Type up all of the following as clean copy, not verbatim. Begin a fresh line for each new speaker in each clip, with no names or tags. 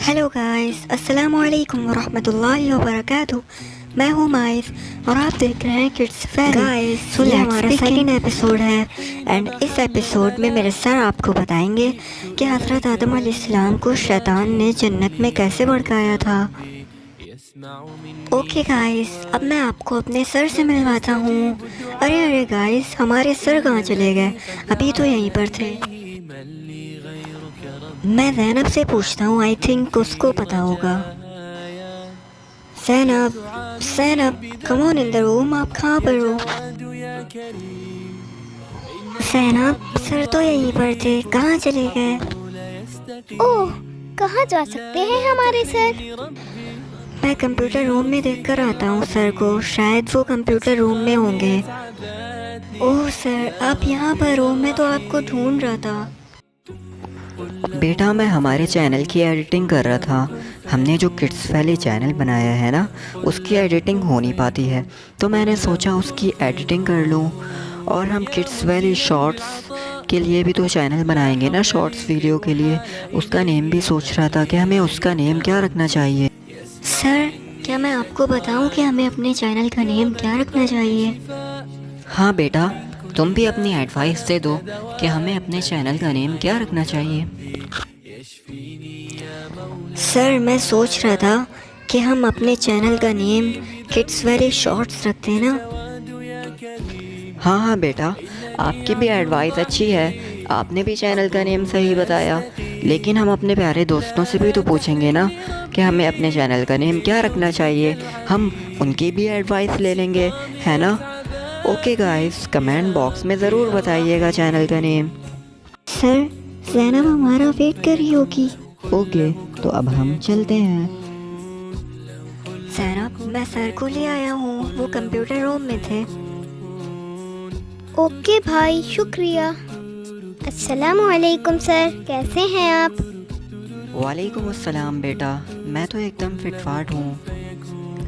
Hello guys, अस्सलाम वालेकुम वरहमतुल्लाहि वबरकातुह। मैं हूँ माइस और आप देख रहे हैं किड्स फैन। गाइस, ये हमारा सेकंड एपिसोड है एंड इस एपिसोड में मेरे सर आपको बताएंगे कि हज़रत आदम अलैहिस्सलाम को शैतान ने जन्नत में कैसे भड़काया था। ओके गाइस, अब मैं आपको अपने सर से मिलवाता हूँ। अरे गाइस, हमारे सर कहाँ चले गए? अभी तो यहीं पर थे। मैं ज़ैनब से पूछता हूँ, आई थिंक उसको पता होगा। Zainab, come on in the room. आप कहाँ पर हो? ज़ैनब, सर तो यहीं पर थे, कहाँ चले गए?
ओह, कहाँ जा सकते हैं हमारे सर?
मैं कंप्यूटर रूम में देख कर आता हूँ सर को, शायद वो कंप्यूटर रूम में होंगे। ओह सर, आप यहाँ पर हो? मैं तो आपको ढूंढ रहा था।
बेटा, मैं हमारे चैनल की एडिटिंग कर रहा था। हमने जो किड्स वैली चैनल बनाया है ना, उसकी एडिटिंग हो नहीं पाती है, तो मैंने सोचा उसकी एडिटिंग कर लूँ। और हम किड्स वैली शॉर्ट्स के लिए भी तो चैनल बनाएंगे ना, शॉर्ट्स वीडियो के लिए। उसका नेम भी सोच रहा था कि हमें उसका नेम क्या रखना चाहिए।
सर, क्या मैं आपको बताऊं कि हमें अपने चैनल का नेम क्या रखना चाहिए?
हाँ बेटा, तुम भी अपनी एडवाइस दे दो कि हमें अपने चैनल का नेम क्या रखना चाहिए।
सर, मैं सोच रहा था कि हम अपने चैनल का नेम किड्स वैली शॉर्ट्स रखते हैं ना।
हाँ बेटा, आपकी भी एडवाइस अच्छी है। आपने भी चैनल का नेम सही बताया, लेकिन हम अपने प्यारे दोस्तों से भी तो पूछेंगे ना कि हमें अपने चैनल का नेम क्या रखना चाहिए। हम उनकी भी एडवाइस ले लेंगे, है ना। ओके गाइस, कमेंट बॉक्स में ज़रूर बताइएगा चैनल का नेम।
सर, ज़ैनब हमारा वेट कर रही होगी।
ओके, तो अब हम चलते हैं।
ज़ैनब, मैं सर को ले आया हूँ, वो कंप्यूटर रूम में थे।
ओके भाई, शुक्रिया। अस्सलामु अलैकुम सर, कैसे हैं आप?
वालेकुम अस्सलाम बेटा, मैं तो एकदम फिट फाट हूँ।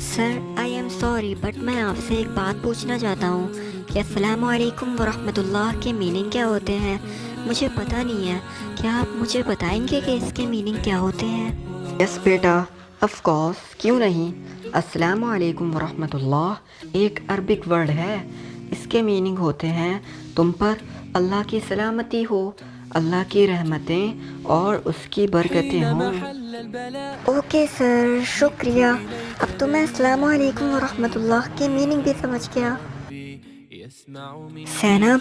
Sir, I am sorry, but मैं आपसे एक बात पूछना चाहता हूँ कि अस्सलामु अलैकुम वरहमतुल्लाह के मीनिंग क्या होते हैं? मुझे पता नहीं है, क्या आप मुझे बताएंगे कि इसके मीनिंग क्या होते हैं?
यस बेटा, ऑफ कोर्स, क्यों नहीं। अस्सलामु अलैकुम वरहमतुल्लाह एक अरबिक वर्ड है। इसके मीनिंग होते हैं तुम पर अल्लाह की सलामती हो, अल्लाह की रहमतें और उसकी बरकतें हों।
ओके सर, शुक्रिया। अब तो मैं अस्सलामु अलैकुम वरहमतुल्लाह के मीनिंग भी समझ गया। ज़ैनब,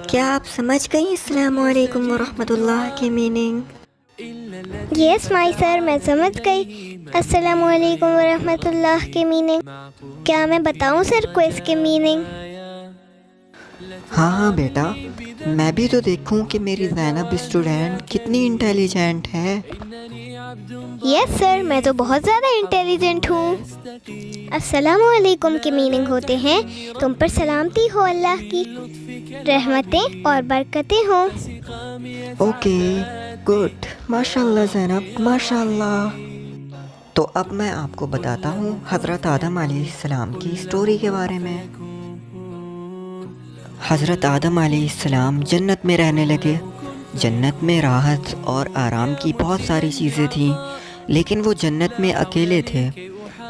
क्या आप समझ गई अस्सलामु अलैकुम वरहमतुल्लाह के मीनिंग?
यस माई सर, मैं समझ गई अस्सलामु अलैकुम वरहमतुल्लाह के मीनिंग। क्या मैं बताऊं सर को इसके मीनिंग?
हाँ बेटा, मैं भी तो देखूं कि मेरी ज़ैनब स्टूडेंट कितनी इंटेलिजेंट है।
यस सर, मैं तो बहुत ज़्यादा इंटेलिजेंट हूँ। अस्सलामु अलैकुम के मीनिंग होते हैं तुम पर सलामती हो, अल्लाह की रहमतें और बरकतें हों।
ओके, गुड, माशाल्लाह ज़ैनब, माशाल्लाह। तो अब मैं आपको बताता हूँ हज़रत आदम अलैहिस्सलाम की स्टोरी के बारे में। हज़रत आदम अलैहिस्सलाम जन्नत में रहने लगे। जन्नत में राहत और आराम की बहुत सारी चीज़ें थीं, लेकिन वो जन्नत में अकेले थे।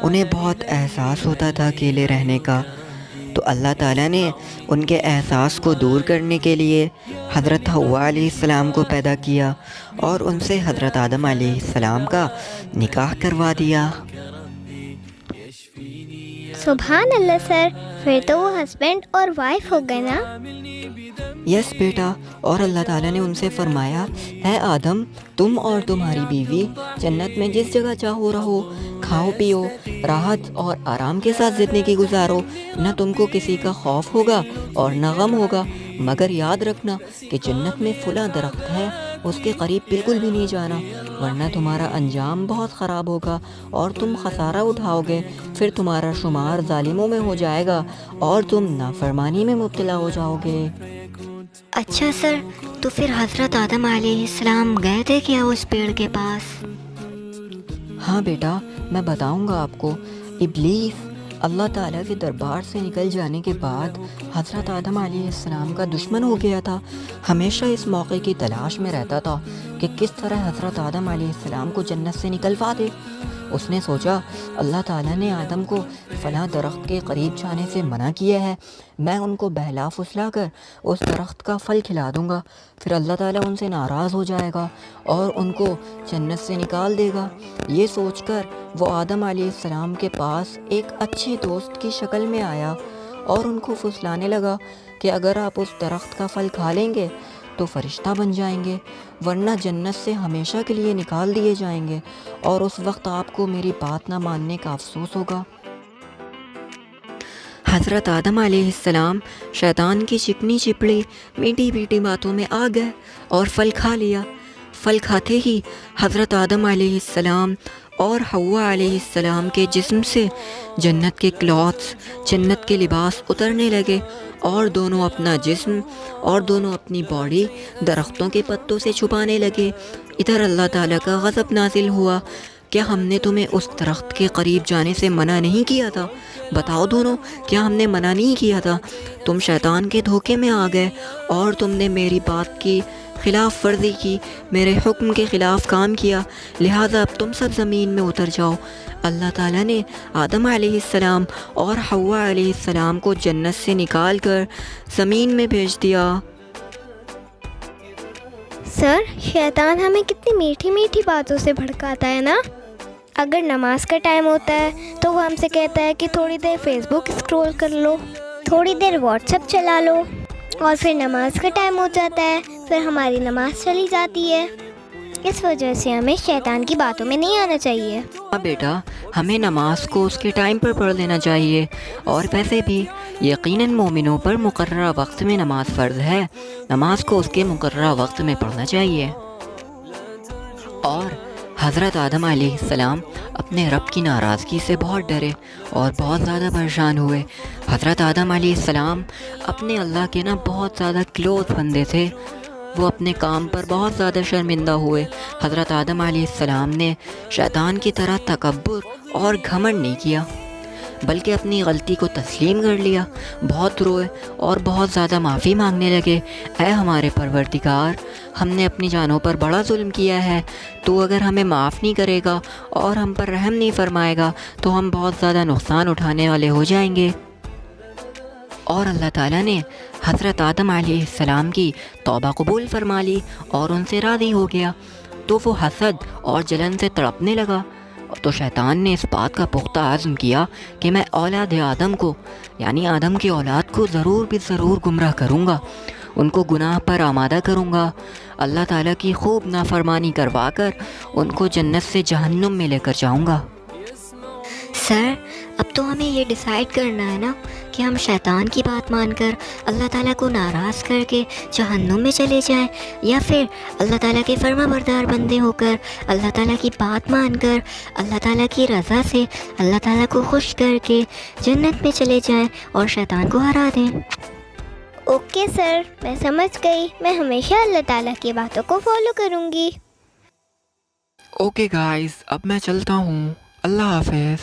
उन्हें बहुत एहसास होता था अकेले रहने का। तो अल्लाह ताला ने उनके एहसास को दूर करने के लिए हज़रत हव्वा अलैहिस्सलाम को पैदा किया और उनसे हज़रत आदम अलैहिस्सलाम का निकाह करवा दिया।
सुभान अल्लाह सर, फिर तो वो हस्बैंड और वाइफ हो गए ना?
यस बेटा, और अल्लाह ताला ने उनसे फरमाया, है आदम, तुम और तुम्हारी बीवी जन्नत में जिस जगह चाहो रहो, खाओ पियो, राहत और आराम के साथ ज़िंदगी गुजारो। न तुमको किसी का खौफ होगा और न गम होगा, मगर याद रखना कि जन्नत में फुला दरख्त है, उसके करीब बिल्कुल भी नहीं जाना, वरना तुम्हारा अंजाम बहुत ख़राब होगा और तुम खसारा उठाओगे। फिर तुम्हारा शुमार जालिमों में हो जाएगा और तुम नाफरमानी में मुब्तला हो जाओगे।
अच्छा सर, तो फिर हज़रत आदम अलैहिस्सलाम गए थे क्या उस पेड़ के पास?
हाँ बेटा, मैं बताऊंगा आपको। इब्लीस اللہ تعالیٰ کے دربار سے نکل جانے کے بعد حضرت آدم علیہ السلام کا دشمن ہو گیا تھا. ہمیشہ اس موقع کی تلاش میں رہتا تھا کہ کس طرح حضرت آدم علیہ السلام کو جنت سے نکلوا دے. اس نے سوچا اللہ تعالیٰ نے آدم کو فلاں درخت کے قریب جانے سے منع کیا ہے، میں ان کو بہلا پھسلا کر اس درخت کا پھل کھلا دوں گا، پھر اللہ تعالیٰ ان سے ناراض ہو جائے گا اور ان کو جنت سے نکال دے گا. یہ سوچ کر وہ آدم علیہ السلام کے پاس ایک اچھے دوست کی شکل میں آیا اور ان کو پھسلانے لگا کہ اگر آپ اس درخت کا پھل کھا لیں گے تو فرشتہ بن جائیں گے، ورنہ جنت سے ہمیشہ کے لیے نکال دیے جائیں گے، اور اس وقت آپ کو میری بات نہ ماننے کا افسوس ہوگا. حضرت آدم علیہ السلام شیطان کی چکنی چپڑی میٹھی میٹھی باتوں میں آ گئے اور پھل کھا لیا. پھل کھاتے ہی حضرت آدم علیہ السلام اور حوا علیہ السلام کے جسم سے جنت کے کلاتھس، جنت کے لباس اترنے لگے، اور دونوں اپنا جسم اور دونوں اپنی باڈی درختوں کے پتوں سے چھپانے لگے. ادھر اللہ تعالیٰ کا غضب نازل ہوا، کیا ہم نے تمہیں اس درخت کے قریب جانے سے منع نہیں کیا تھا؟ بتاؤ دونوں، کیا ہم نے منع نہیں کیا تھا؟ تم شیطان کے دھوکے میں آ گئے اور تم نے میری بات کی خلاف ورزی کی، میرے حکم کے خلاف کام کیا، لہٰذا اب تم سب زمین میں اتر جاؤ. اللہ تعالیٰ نے آدم علیہ السلام اور حوا علیہ السلام کو جنت سے نکال کر زمین میں بھیج دیا.
سر، شیطان ہمیں کتنی میٹھی میٹھی باتوں سے بھڑکاتا ہے نا. اگر نماز کا ٹائم ہوتا ہے تو وہ ہم سے کہتا ہے کہ تھوڑی دیر فیس بک اسکرول کر لو، تھوڑی دیر واٹس ایپ چلا لو، اور پھر نماز کا ٹائم ہو جاتا ہے، پھر ہماری نماز چلی جاتی ہے. اس وجہ سے ہمیں شیطان کی باتوں میں نہیں آنا چاہیے.
ہاں بیٹا، ہمیں نماز کو اس کے ٹائم پر پڑھ لینا چاہیے، اور ویسے بھی یقیناً مومنوں پر مقررہ وقت میں نماز فرض ہے، نماز کو اس کے مقررہ وقت میں پڑھنا چاہیے. اور حضرت آدم علیہ السلام اپنے رب کی ناراضگی سے بہت ڈرے اور بہت زیادہ پریشان ہوئے. حضرت آدم علیہ السلام اپنے اللہ کے بہت زیادہ کلوز بندے تھے، وہ اپنے کام پر بہت زیادہ شرمندہ ہوئے. حضرت آدم علیہ السلام نے شیطان کی طرح تکبر اور گھمنڈ نہیں کیا، بلکہ اپنی غلطی کو تسلیم کر لیا. بہت روئے اور بہت زیادہ معافی مانگنے لگے. اے ہمارے پروردگار، ہم نے اپنی جانوں پر بڑا ظلم کیا ہے، تو اگر ہمیں معاف نہیں کرے گا اور ہم پر رحم نہیں فرمائے گا تو ہم بہت زیادہ نقصان اٹھانے والے ہو جائیں گے. اور اللہ تعالیٰ نے حضرت آدم علیہ السلام کی توبہ قبول فرما لی اور ان سے راضی ہو گیا. تو وہ حسد اور جلن سے تڑپنے لگا. تو شیطان نے اس بات کا پختہ عزم کیا کہ میں اولاد آدم کو، یعنی آدم کی اولاد کو ضرور بھی ضرور گمراہ کروں گا، ان کو گناہ پر آمادہ کروں گا، اللہ تعالیٰ کی خوب نافرمانی کروا کر ان کو جنت سے جہنم میں لے کر جاؤں گا.
سر، اب تو ہمیں یہ ڈیسائیڈ کرنا ہے نا کہ ہم شیطان کی بات مان کر اللہ تعالیٰ کو ناراض کر کے جہنم میں چلے جائیں، یا پھر اللہ تعالیٰ کے فرما بردار بندے ہو کر اللہ تعالیٰ کی بات مان کر اللہ تعالیٰ کی رضا سے اللہ تعالیٰ کو خوش کر کے جنت میں چلے جائیں اور شیطان کو ہرا دیں.
اوکے سر، میں سمجھ گئی. میں ہمیشہ اللہ تعالیٰ کی باتوں کو فالو کروں گی.
اوکے گائز، اب میں چلتا ہوں. اللہ حافظ.